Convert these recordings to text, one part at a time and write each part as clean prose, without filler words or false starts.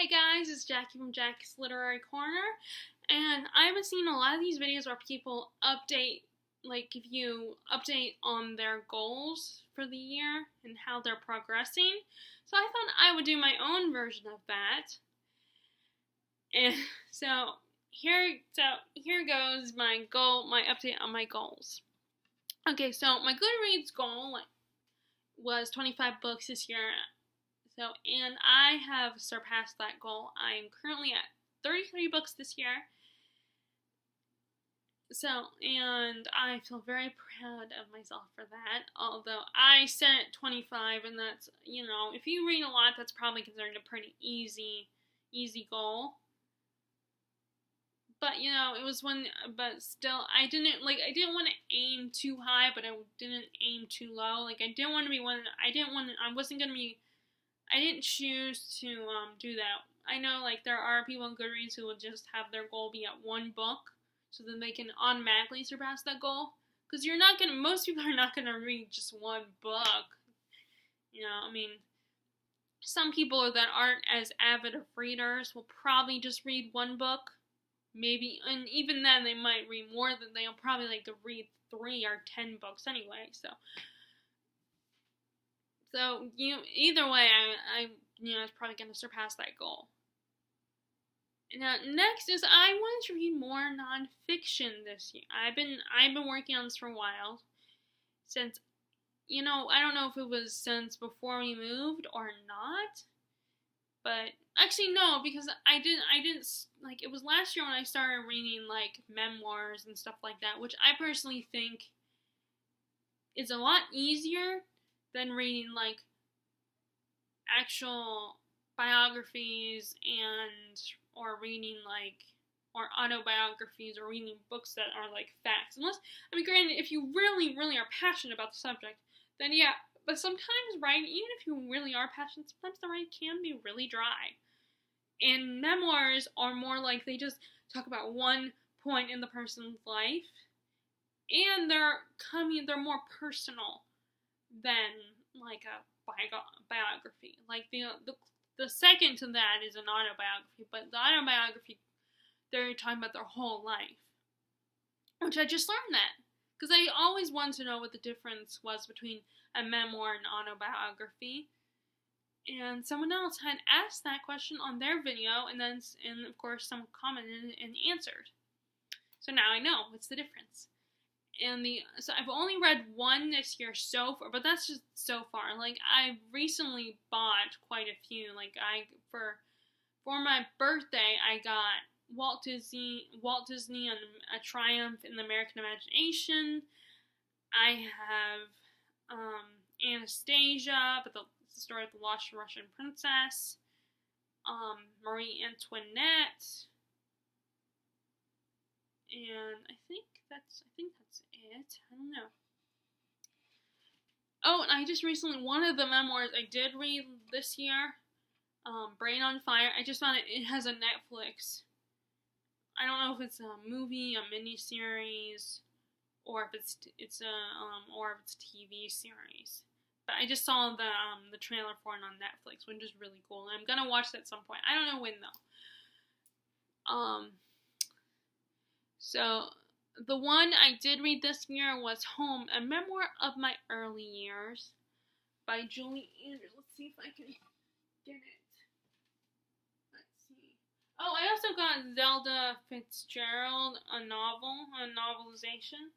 Hey guys, it's Jackie from Jackie's Literary Corner, and I've been seeing a lot of these videos where people update, give you update on their goals for the year and how they're progressing. So I thought I would do my own version of that. And so here goes my update on my goals. Okay, so my Goodreads goal was 25 books this year. And I have surpassed that goal. I am currently at 33 books this year. And I feel very proud of myself for that. Although I set 25, and that's, if you read a lot, that's probably considered a pretty easy goal. But, it was but still, I didn't want to aim too high, but I didn't aim too low. I didn't choose to do that. I know there are people on Goodreads who will just have their goal be at one book, so then they can automatically surpass that goal. Because most people are not gonna read just one book. Some people that aren't as avid of readers will probably just read one book, maybe, and even then they might read more than they'll probably like to read 3 or 10 books anyway. So either way, I was probably going to surpass that goal. Now, next is I wanted to read more nonfiction this year. I've been working on this for a while, since, I don't know if it was since before we moved or not, but actually no, because I didn't, it was last year when I started reading, memoirs and stuff like that, which I personally think is a lot easier than reading actual biographies or reading or autobiographies or reading books that are facts. Granted, if you really, really are passionate about the subject, then yeah, but sometimes writing, even if you really are passionate, sometimes the writing can be really dry. And memoirs are more they just talk about one point in the person's life, and they're more personal than a biography. The second to that is an autobiography, but the autobiography, they're talking about their whole life, which I just learned that, because I always wanted to know what the difference was between a memoir and an autobiography, and someone else had asked that question on their video, and of course someone commented and answered. So now I know what's the difference. So I've only read one this year so far, but that's just so far. I recently bought quite a few. For my birthday, I got Walt Disney and A Triumph in the American Imagination. I have Anastasia, but the story of the Lost Russian Princess. Marie Antoinette. And I think that's it. I don't know. Oh, and I just recently, one of the memoirs I did read this year, Brain on Fire. I just found it has a Netflix. I don't know if it's a movie, a miniseries, or if it's TV series. But I just saw the trailer for it on Netflix, which is really cool. And I'm gonna watch that at some point. I don't know when though. So, the one I did read this year was Home, a memoir of my early years by Julie Andrews. Let's see if I can get it. Let's see. Oh, I also got Zelda Fitzgerald, a novelization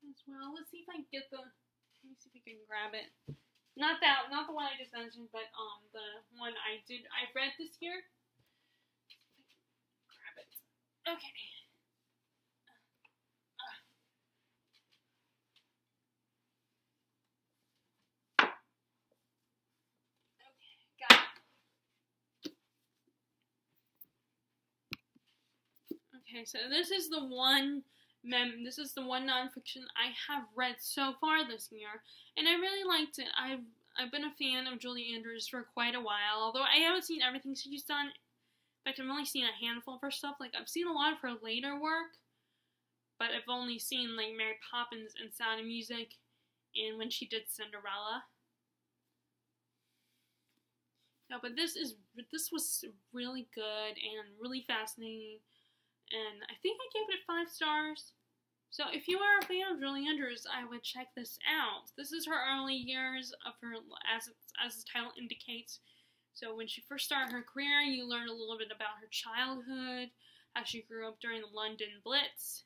as well. Let's see if I can get let me see if I can grab it. Not the one I just mentioned, but the one I read this year. Grab it. Okay. Okay, so this is the one nonfiction I have read so far this year, and I really liked it. I've been a fan of Julie Andrews for quite a while, although I haven't seen everything she's done. In fact, I've only seen a handful of her stuff. I've seen a lot of her later work, but I've only seen Mary Poppins and Sound of Music, and when she did Cinderella. No, but this was really good and really fascinating, and I think I gave it 5 stars. So if you are a fan of Julie Andrews, I would check this out. This is her early years of her, as the title indicates. So when she first started her career, you learn a little bit about her childhood, how she grew up during the London Blitz,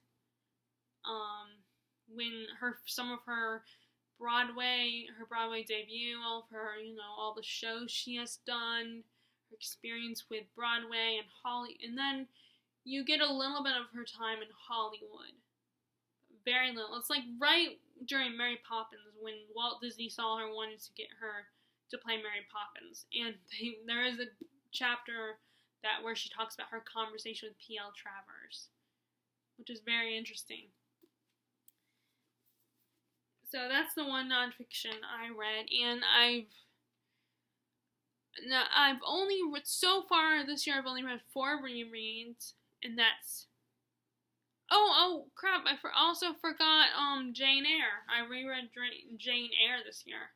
when some of her Broadway debut, all of her, all the shows she has done, her experience with Broadway and and then you get a little bit of her time in Hollywood. Very little. It's like right during Mary Poppins when Walt Disney saw her, wanted to get her to play Mary Poppins, and there is a chapter where she talks about her conversation with P.L. Travers, which is very interesting. So that's the one nonfiction I read, and I've only so far this year I've only read 4 rereads, and that's oh crap! I also forgot Jane Eyre. I reread Jane Eyre this year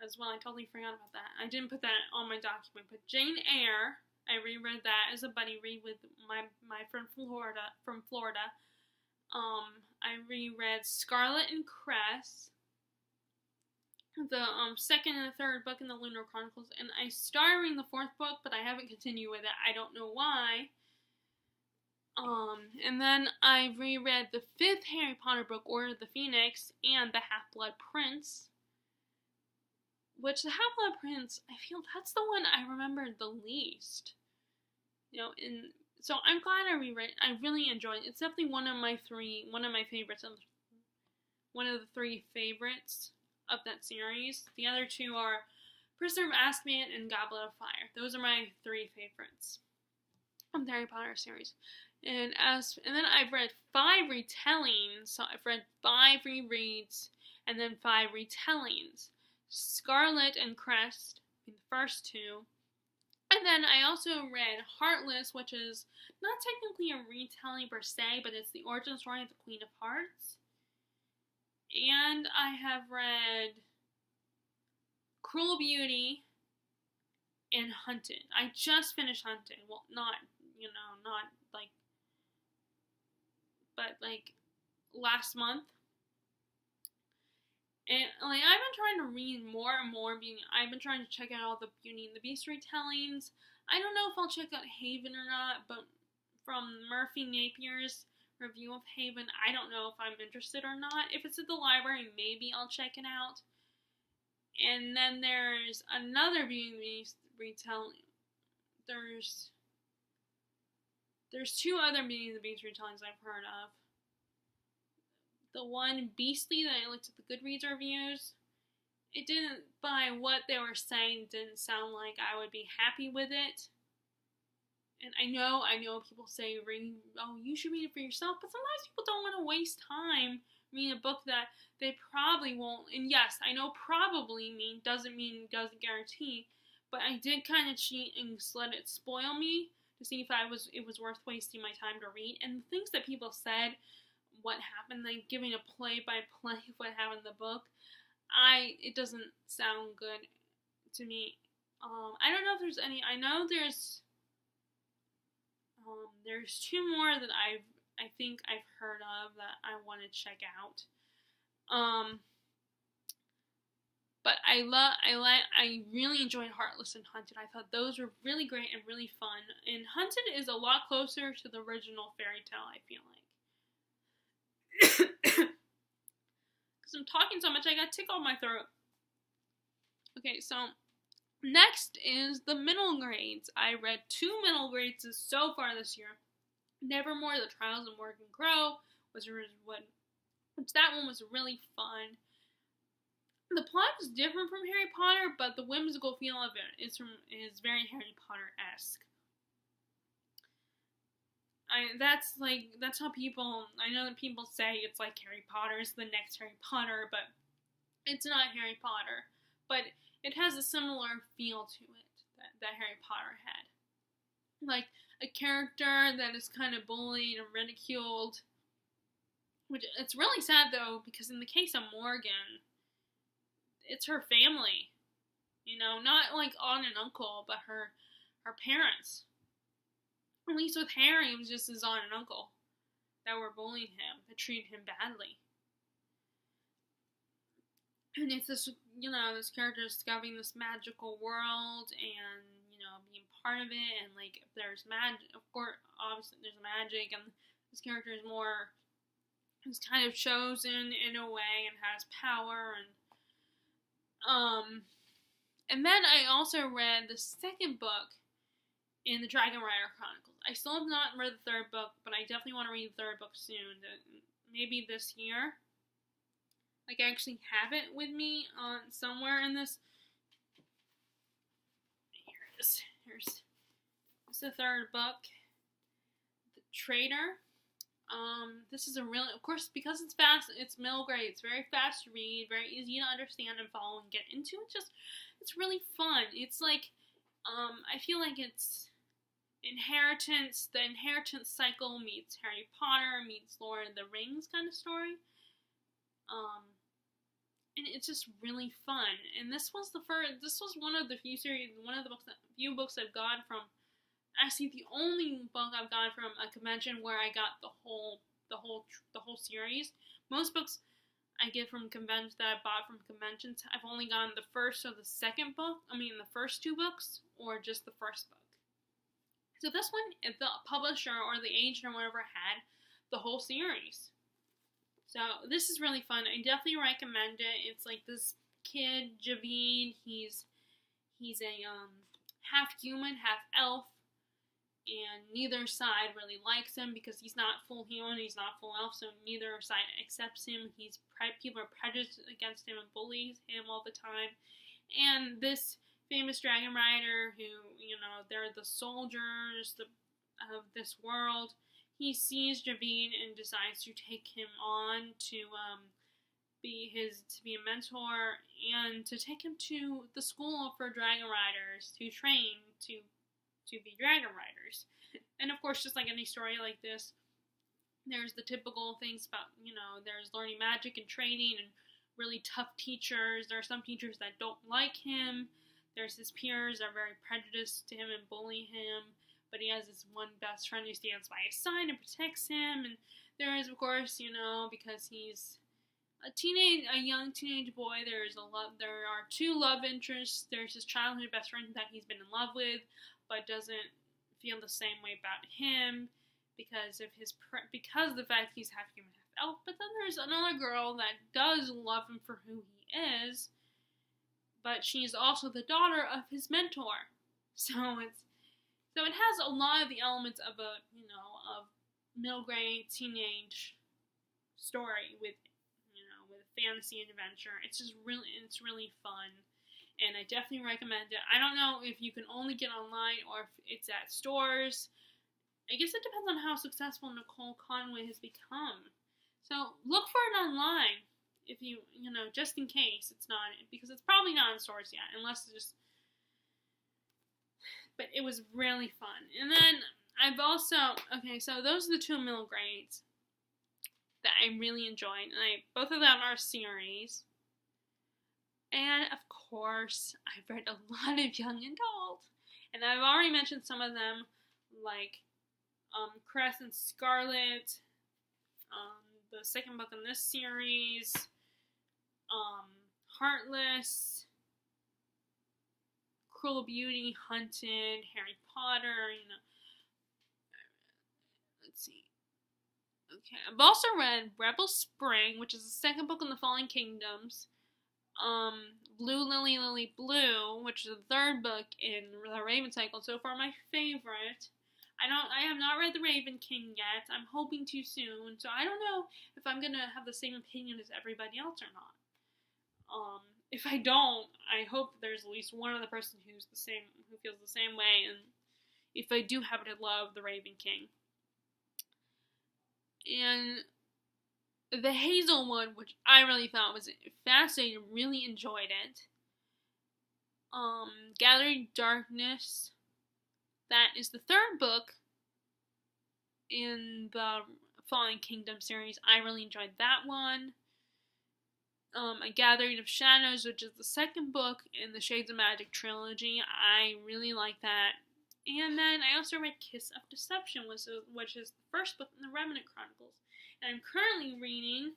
as well. I totally forgot about that. I didn't put that on my document, but Jane Eyre, I reread that as a buddy read with my friend from Florida. I reread Scarlet and Cress, the second and third book in the Lunar Chronicles, and I started reading the 4th book, but I haven't continued with it. I don't know why. And then I reread the 5th Harry Potter book, Order of the Phoenix, and The Half-Blood Prince. Which, The Half-Blood Prince, I feel that's the one I remembered the least. So I'm glad I reread it. I really enjoyed it. It's definitely one of my favorites, one of the 3 favorites of that series. The other 2 are Prisoner of Azkaban and Goblet of Fire. Those are my 3 favorites of the Harry Potter series. And then I've read 5 retellings. So I've read 5 rereads and then 5 retellings. Scarlet and Crest, the first 2. And then I also read Heartless, which is not technically a retelling per se, but it's the origin story of the Queen of Hearts. And I have read Cruel Beauty and Hunted. I just finished Hunted. Well, but last month. And I've been trying to read more and more. I've been trying to check out all the Beauty and the Beast retellings. I don't know if I'll check out Haven or not, but from Murphy Napier's review of Haven, I don't know if I'm interested or not. If it's at the library, maybe I'll check it out. And then there's another Beauty and the Beast retelling. There's 2 other Beauty and the Beast retellings I've heard of. The one, Beastly, that I looked at the Goodreads reviews, it didn't, by what they were saying, didn't sound like I would be happy with it. And I know people say, you should read it for yourself, but sometimes people don't want to waste time reading a book that they probably won't. And yes, I know probably doesn't guarantee, but I did kind of cheat and let it spoil me to see if it was worth wasting my time to read. And the things that people said, what happened, like giving a play-by-play of what happened in the book, it doesn't sound good to me. I don't know if there's any. I know there's 2 more that I think I've heard of that I want to check out. But I really enjoyed Heartless and Hunted. I thought those were really great and really fun. And Hunted is a lot closer to the original fairy tale, I feel like. Because I'm talking so much, I got a tickle in my throat. Okay, so next is the middle grades. I read 2 middle grades so far this year. Nevermore, The Trials of Morgan Crow, which that one was really fun. The plot is different from Harry Potter, but the whimsical feel of it is very Harry Potter-esque. That's how I know that people say it's like Harry Potter is the next Harry Potter, but it's not Harry Potter. But it has a similar feel to it that Harry Potter had. Like a character that is kind of bullied and ridiculed. Which, it's really sad though, because in the case of Morgan, it's her family not like aunt and uncle, but her parents. At least with Harry, it was just his aunt and uncle that were bullying him, that treated him badly. And it's this, this character discovering this magical world and, being part of it. And, like, there's magic, of course, obviously there's magic. And this character is kind of chosen in a way and has power. And then I also read the second book in the Dragon Rider Chronicles. I still have not read the third book, but I definitely want to read the third book soon. Maybe this year. Like, I actually have it with me somewhere in this. Here it is. Here's the third book. The Traitor. This is of course, because it's fast, it's middle grade. It's very fast to read, very easy to understand and follow and get into. It's really fun. It's like, I feel like it's the inheritance cycle meets Harry Potter meets Lord of the Rings kind of story. And it's just really fun. And this was one of the few books I've gotten from, actually the only book I've gotten from a convention where I got the whole series. Most books I get from conventions that I bought from conventions, I've only gotten the first or the second book. The first two books, or just the first book. So this one, if the publisher or the agent or whatever had the whole series. So this is really fun. I definitely recommend it. It's like this kid, Javine. He's a half human, half elf, and neither side really likes him because he's not full human, he's not full elf. So neither side accepts him. People are prejudiced against him and bullies him all the time. And this famous dragon rider, who they're the soldiers of this world. He sees Javine and decides to take him on to be a mentor and to take him to the school for dragon riders to train to be dragon riders. And of course, just like any story like this, there's the typical things about, there's learning magic and training and really tough teachers. There are some teachers that don't like him. There's his peers that are very prejudiced to him and bully him. But he has this one best friend who stands by his side and protects him. And there is, of course, because he's a young teenage boy, there are two love interests. There's his childhood best friend that he's been in love with, but doesn't feel the same way about him because of the fact he's half human, half elf. But then there's another girl that does love him for who he is, but she's also the daughter of his mentor. So it has a lot of the elements of a middle grade teenage story with fantasy and adventure. It's really fun, and I definitely recommend it. I don't know if you can only get online or if it's at stores. I guess it depends on how successful Nicole Conway has become. So look for it online if you just in case it's not, because it's probably not in stores yet, unless it's just. But it was really fun. And then I've also, so those are the two middle grades that I really enjoyed. And both of them are series. And of course, I've read a lot of young adult. And I've already mentioned some of them, like Crescent Scarlet, the second book in this series, Heartless, Cruel Beauty, Hunted, Harry Potter, Let's see. Okay, I've also read Rebel Spring, which is the second book in the Fallen Kingdoms. Blue Lily Lily Blue, which is the third book in the Raven Cycle. So far, my favorite. I have not read The Raven King yet. I'm hoping to soon. So I don't know if I'm gonna have the same opinion as everybody else or not. If I don't, I hope there's at least one other person who feels the same way, and if I do happen to love The Raven King. And the Hazelwood, which I really thought was fascinating, really enjoyed it. Gathering Darkness, that is the third book in the Fallen Kingdom series. I really enjoyed that one. A Gathering of Shadows, which is the second book in the Shades of Magic trilogy. I really like that. And then I also read Kiss of Deception, which is the first book in the Remnant Chronicles. And I'm currently reading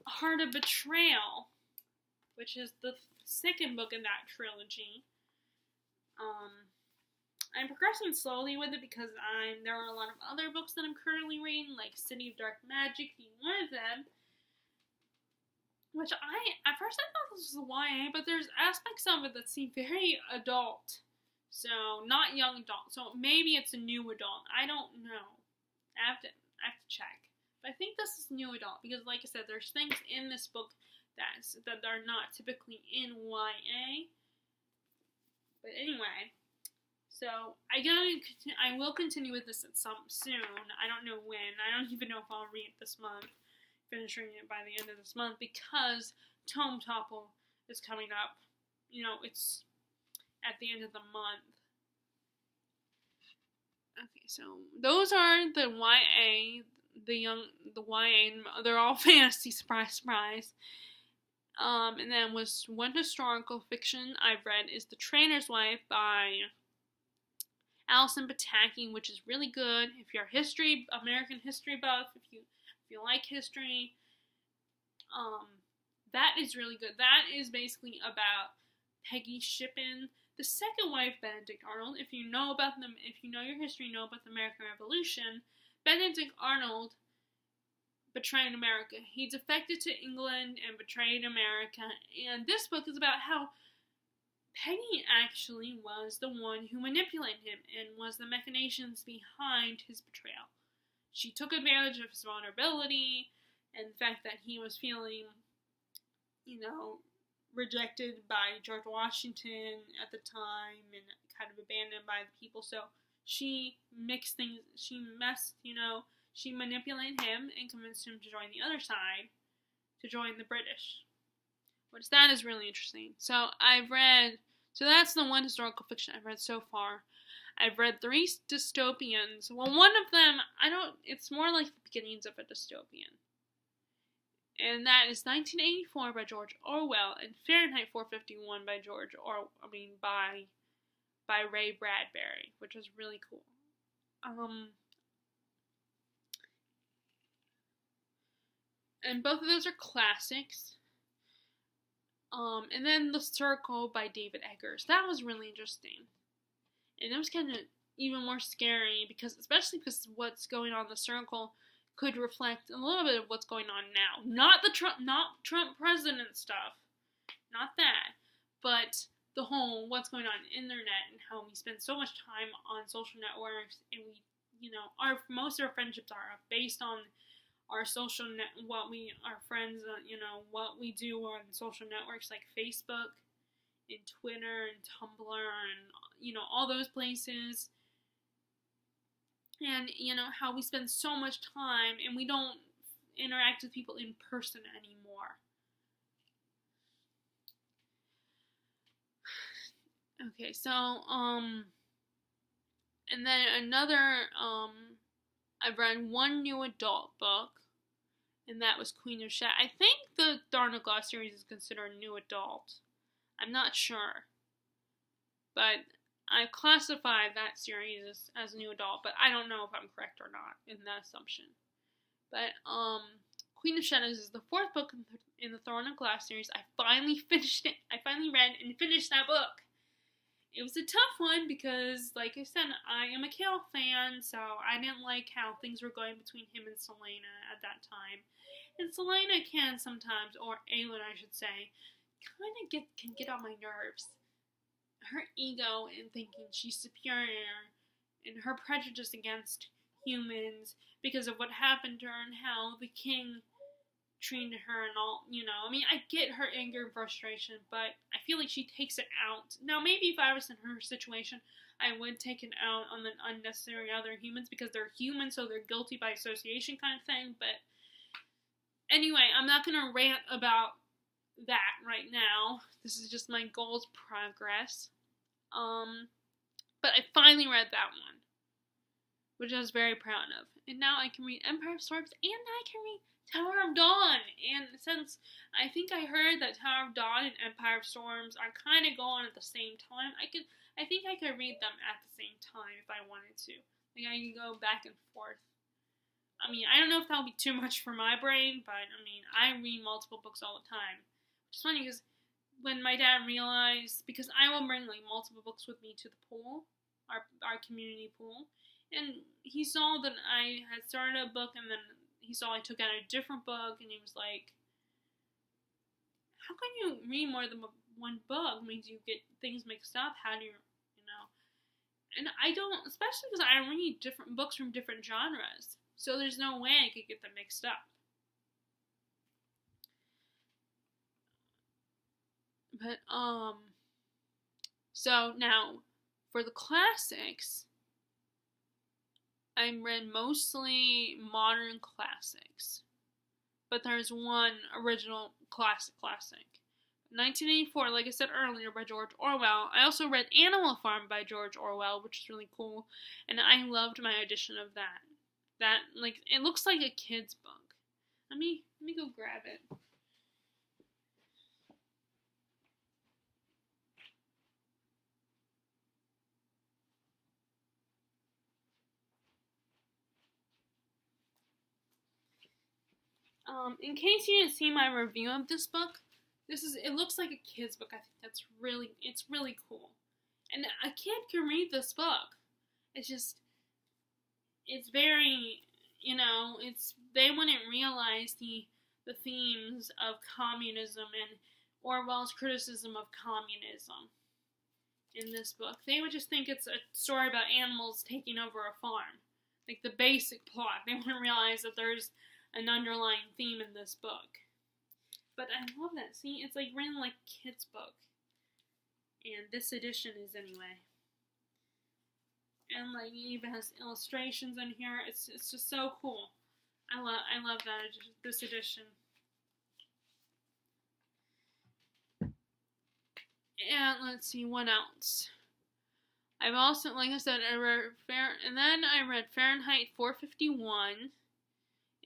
Heart of Betrayal, which is the second book in that trilogy. I'm progressing slowly with it because there are a lot of other books that I'm currently reading, like City of Dark Magic being one of them. Which at first I thought this was a YA, but there's aspects of it that seem very adult. So, not young adult. So, maybe it's a new adult. I don't know. I have to check. But I think this is new adult because, like I said, there's things in this book that are not typically in YA. But anyway, so I will continue with this soon. I don't know when. I don't even know if I'll read it this month. Finish reading it by the end of this month because Tome Topple is coming up. It's at the end of the month. Okay, so those are the YA, the YA. They're all fantasy. Surprise, surprise. And then one historical fiction I've read is The Trainer's Wife by Alison Pataki, which is really good. If you're a American history buff, if you like history, that is really good. That is basically about Peggy Shippen, the second wife, Benedict Arnold. If you know your history, know about the American Revolution, Benedict Arnold betrayed America. He defected to England and betrayed America. And this book is about how Peggy actually was the one who manipulated him and was the machinations behind his betrayal. She took advantage of his vulnerability and the fact that he was feeling, rejected by George Washington at the time and kind of abandoned by the people. So she she manipulated him and convinced him to join the other side, to join the British. Which that is really interesting. So that's the one historical fiction I've read so far. I've read 3 dystopians. Well, one of them, it's more like the beginnings of a dystopian. And that is 1984 by George Orwell and Fahrenheit 451 by Ray Bradbury, which was really cool. And both of those are classics. And then The Circle by David Eggers. That was really interesting. And it was kind of even more scary especially because what's going on in The Circle could reflect a little bit of what's going on now. Not Trump president stuff. Not that. But the whole what's going on in the internet and how we spend so much time on social networks and most of our friendships are based on our what we do on social networks like Facebook and Twitter and Tumblr and all those places, and how we spend so much time and we don't interact with people in person anymore. Okay, so and then another I've read one new adult book, and that was Queen of Shadows. I think the Darna Glass series is considered new adult. I'm not sure. But I classified that series as new adult, but I don't know if I'm correct or not in that assumption. But, Queen of Shadows is the 4th book in the Throne of Glass series. I finally finished it. I finally read and finished that book. It was a tough one because, like I said, I am a Cale fan, so I didn't like how things were going between him and Selena at that time. And Selena can sometimes, or Aelin I should say, kind of can get on my nerves. Her ego in thinking she's superior, and her prejudice against humans because of what happened to her and how the king treated her and all, I get her anger and frustration, but I feel like she takes it out. Now, maybe if I was in her situation, I would take it out on the unnecessary other humans because they're human, so they're guilty by association kind of thing, but anyway, I'm not going to rant about that right now. This is just my goals progress. But I finally read that one. which I was very proud of. And now I can read Empire of Storms and I can read Tower of Dawn. And since I think I heard that Tower of Dawn and Empire of Storms are kind of going at the same time, I think I could read them at the same time if I wanted to. Like I can go back and forth. I mean, I don't know if that'll be too much for my brain, but I mean, I read multiple books all the time. Which is funny because when my dad realized, because I will bring like multiple books with me to the pool, our community pool, and he saw that I had started a book, and then he saw I took out a different book, and he was like, "How can you read more than one book? Means you get things mixed up. How do you know?" And I don't, especially because I read different books from different genres. So there's no way I could get them mixed up. But, so now, for the classics, I read mostly modern classics. But there's one original classic. 1984, like I said earlier, by George Orwell. I also read Animal Farm by George Orwell, which is really cool. And I loved my edition of that. That, like, it looks like a kid's book. Let me go grab it. In case you didn't see my review of this book, it looks like a kid's book. I think it's really cool. And a kid can read this book. It's very, they wouldn't realize the themes of communism and Orwell's criticism of communism in this book. They would just think it's a story about animals taking over a farm. Like the basic plot. They wouldn't realize that there's an underlying theme in this book. But I love that. See, it's like written like a kid's book. And this edition is anyway. And like it even has illustrations in here. It's just so cool. I love this edition. And let's see what else. I've also, like I said, I read Fahrenheit 451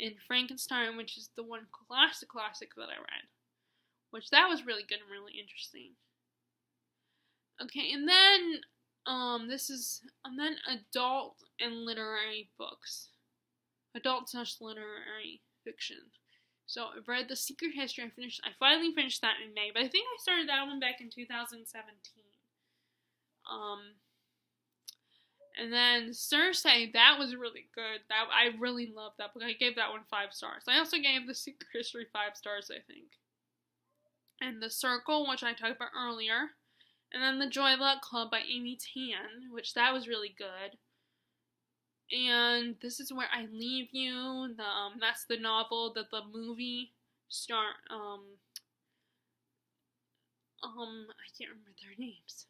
and Frankenstein, which is the one classic that I read. Which that was really good and really interesting. Okay, and then adult and literary books. Adult/literary fiction. So I've read The Secret History. I finally finished that in May, but I think I started that one back in 2017. And then Cersei, that was really good. I really loved that book. I gave that one 5 stars. I also gave The Secret History 5 stars, I think. And The Circle, which I talked about earlier. And then The Joy Luck Club by Amy Tan, which that was really good. And This Is Where I Leave You. That's the novel that the movie I can't remember their names.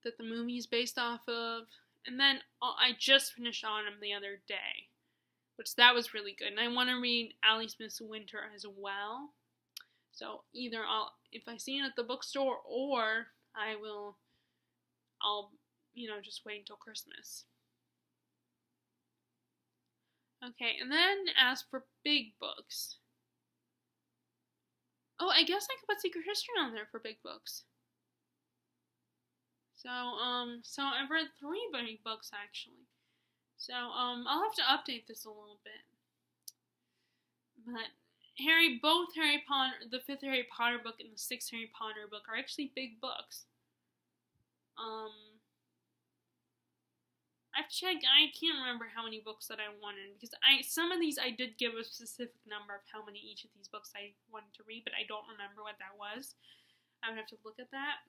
That the movie is based off of. And then I just finished Autumn the other day, which that was really good. And I want to read Ali Smith's Winter as well. So either if I see it at the bookstore, or I'll just wait until Christmas. Okay, and then as for big books. Oh, I guess I could put Secret History on there for big books. So I've read 3 big books actually. So, I'll have to update this a little bit. But both Harry Potter, the 5th Harry Potter book and the 6th Harry Potter book are actually big books. I've checked, I can't remember how many books that I wanted, because some of these I did give a specific number of how many each of these books I wanted to read, but I don't remember what that was. I would have to look at that.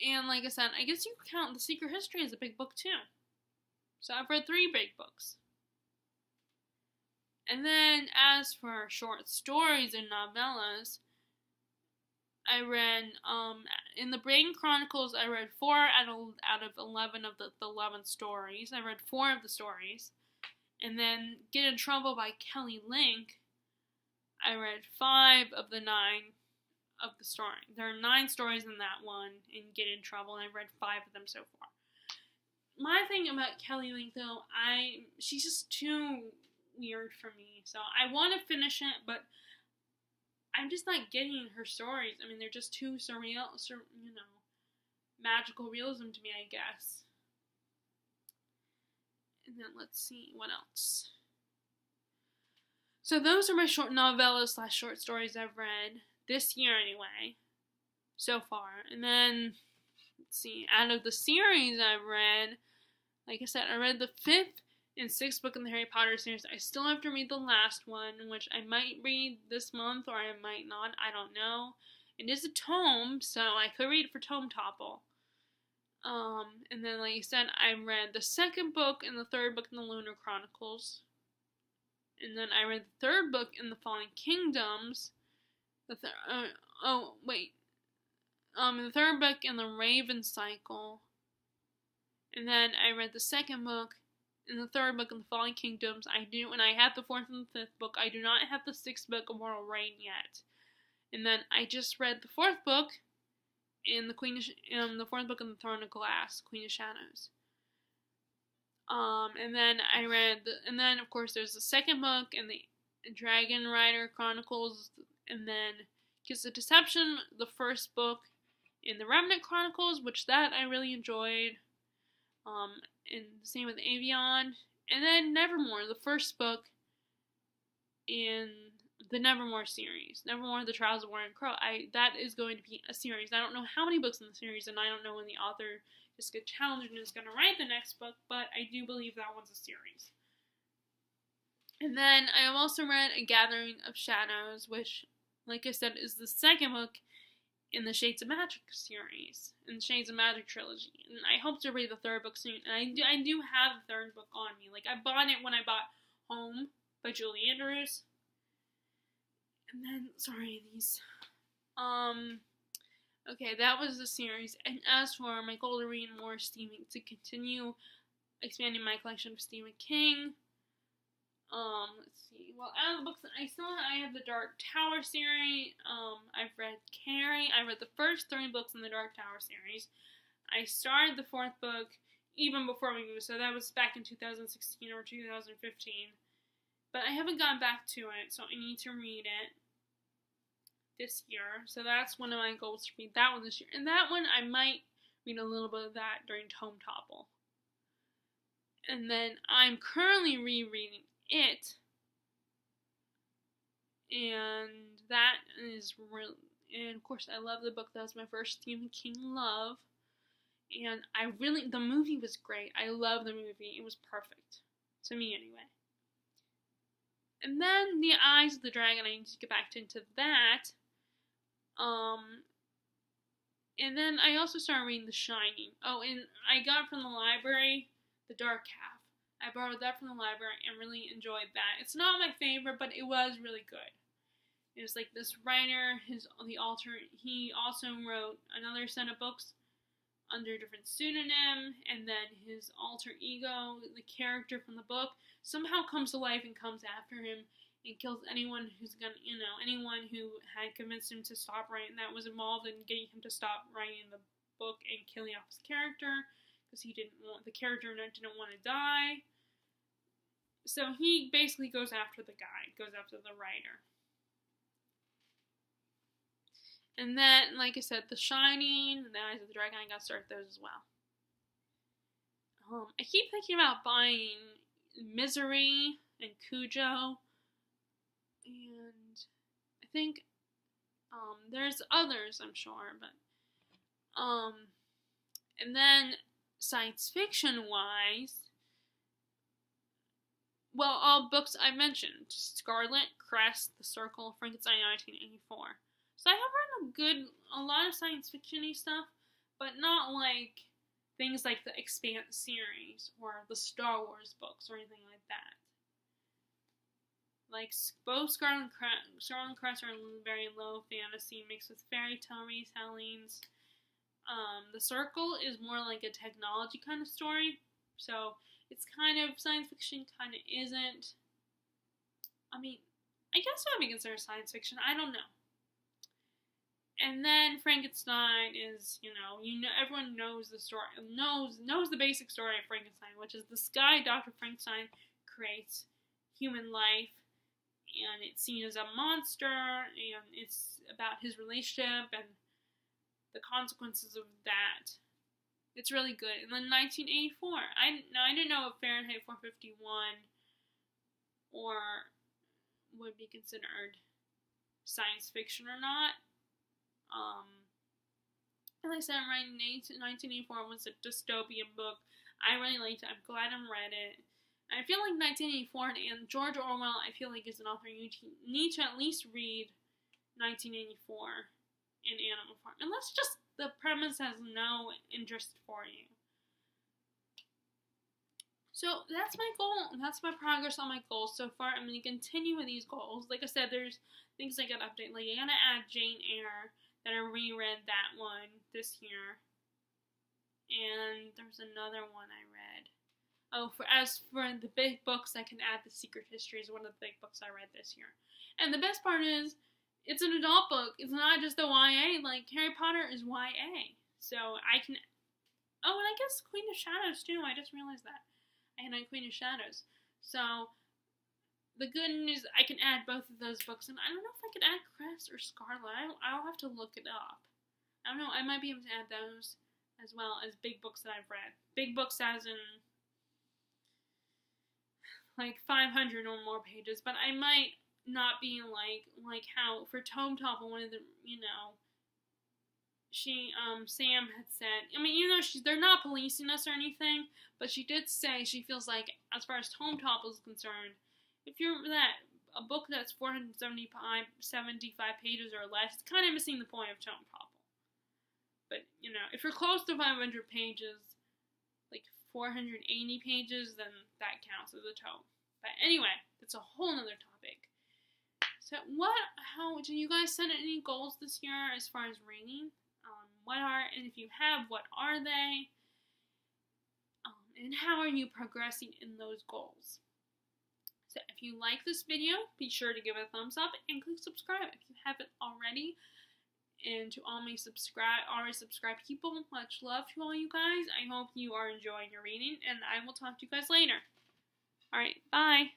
And like I said, I guess you could count The Secret History as a big book too. So I've read 3 big books. And then as for short stories and novellas, I read, in the Brain Chronicles, I read 4 out of 11 of the 11 stories. I read 4 of the stories. And then Get in Trouble by Kelly Link, I read 5 of the 9 of the story. There are 9 stories in that one in Get in Trouble, and I've read 5 of them so far. My thing about Kelly Link, though, she's just too weird for me. So I want to finish it, but I'm just not getting her stories. I mean, they're just too surreal, magical realism to me, I guess. And then let's see, what else? So those are my short novellas / short stories I've read this year anyway, so far. And then, let's see, out of the series I've read, like I said, I read the 5th and 6th book in the Harry Potter series. I still have to read the last one, which I might read this month or I might not. I don't know. It is a tome, so I could read it for Tome Topple. And then, like I said, I read the 2nd book and the 3rd book in the Lunar Chronicles. And then I read the 3rd book in the Fallen Kingdoms. The 3rd book in the Raven Cycle. And then I read the 2nd book and the 3rd book in the Fallen Kingdoms. And I have the 4th and the 5th book. I do not have the 6th book of Mortal Reign yet. And then I just read the 4th book in the 4th book in the Throne of Glass, Queen of Shadows. And then of course there's the 2nd book in the Dragon Rider Chronicles, and then Kiss of Deception, the 1st book in the Remnant Chronicles, which that I really enjoyed. And the same with Avion. And then Nevermore, the 1st book in the Nevermore series. Nevermore, The Trials of Warren Crow. That is going to be a series. I don't know how many books in the series, and I don't know when the author Jessica Challenger is going to write the next book, but I do believe that one's a series. And then I have also read A Gathering of Shadows, which, like I said, is the 2nd book in the Shades of Magic series, in the Shades of Magic trilogy. And I hope to read the 3rd book soon. And I do have the 3rd book on me. Like, I bought it when I bought Home by Julie Andrews. And then, sorry, these. Okay, that was the series. And as for my goal to read more Stephen, to continue expanding my collection of Stephen King, let's see. Well, out of the books that I have the Dark Tower series. I've read Carrie. I read the first 3 books in the Dark Tower series. I started the 4th book even before we moved, so that was back in 2016 or 2015. But I haven't gone back to it, so I need to read it this year. So that's one of my goals, to read that one this year. And that one, I might read a little bit of that during Tome Topple. And then I'm currently rereading it. And that is really, and of course I love the book. That was my first Stephen King love. And the movie was great. I love the movie. It was perfect. To me, anyway. And then The Eyes of the Dragon, I need to get back into that. And then I also started reading The Shining. Oh, and I got from the library The Dark Half. I borrowed that from the library and really enjoyed that. It's not my favorite, but it was really good. It was like this writer, he also wrote another set of books under a different pseudonym, and then his alter ego, the character from the book, somehow comes to life and comes after him and kills anyone anyone who had convinced him to stop writing, that was involved in getting him to stop writing the book and killing off his character, because the character didn't want to die. So he basically goes after the writer. And then, like I said, The Shining, and The Eyes of the Dragon, I got to start those as well. I keep thinking about buying Misery and Cujo, and I think there's others, I'm sure, but and then science fiction wise, well, all books I mentioned: Scarlet, Crest, The Circle, Frankenstein 1984. So I have read a lot of science fiction-y stuff, but not like things like the Expanse series or the Star Wars books or anything like that. Like, both Scarlet and Crest are very low fantasy mixed with fairy tale retellings. The Circle is more like a technology kind of story, so it's kind of science fiction, kind of isn't. I mean, I guess it would be considered science fiction, I don't know. And then Frankenstein is, everyone knows the story, knows the basic story of Frankenstein, which is this guy, Dr. Frankenstein, creates human life, and it's seen as a monster, and it's about his relationship and the consequences of that. It's really good. And then 1984, I didn't know if Fahrenheit 451 or would be considered science fiction or not. Like I said, I'm writing 1984 was a dystopian book. I really liked it. I'm glad I read it. I feel like 1984 and George Orwell, I feel like, is an author you need to at least read 1984 in Animal Farm. Unless just the premise has no interest for you. So that's my goal. That's my progress on my goals so far. I'm going to continue with these goals. Like I said, there's things I got to update. Like, I got to add Jane Eyre, that I reread that one this year. And there's another one I read. As for the big books, I can add The Secret History is one of the big books I read this year. And the best part is, it's an adult book. It's not just a YA. Like, Harry Potter is YA. So I can... Oh, and I guess Queen of Shadows, too. I just realized that. I had Queen of Shadows. So, the good news, I can add both of those books. And I don't know if I could add Crest or Scarlet. I'll have to look it up. I don't know. I might be able to add those as well as big books that I've read. Big books as in like 500 or more pages. But I might not be like how for Tome Topple, one of the, Sam had said, they're not policing us or anything, but she did say she feels like, as far as Tome Topple is concerned, if you're a book that's 475 pages or less, it's kind of missing the point of Tome Topple. But, if you're close to 500 pages, like 480 pages, then that counts as a tome. But anyway, that's a whole nother topic. So how, do you guys set any goals this year as far as reading? And if you have, what are they? And how are you progressing in those goals? So if you like this video, be sure to give it a thumbs up and click subscribe if you haven't already. And to all my already subscribed people, much love to all you guys. I hope you are enjoying your reading, and I will talk to you guys later. Alright, bye!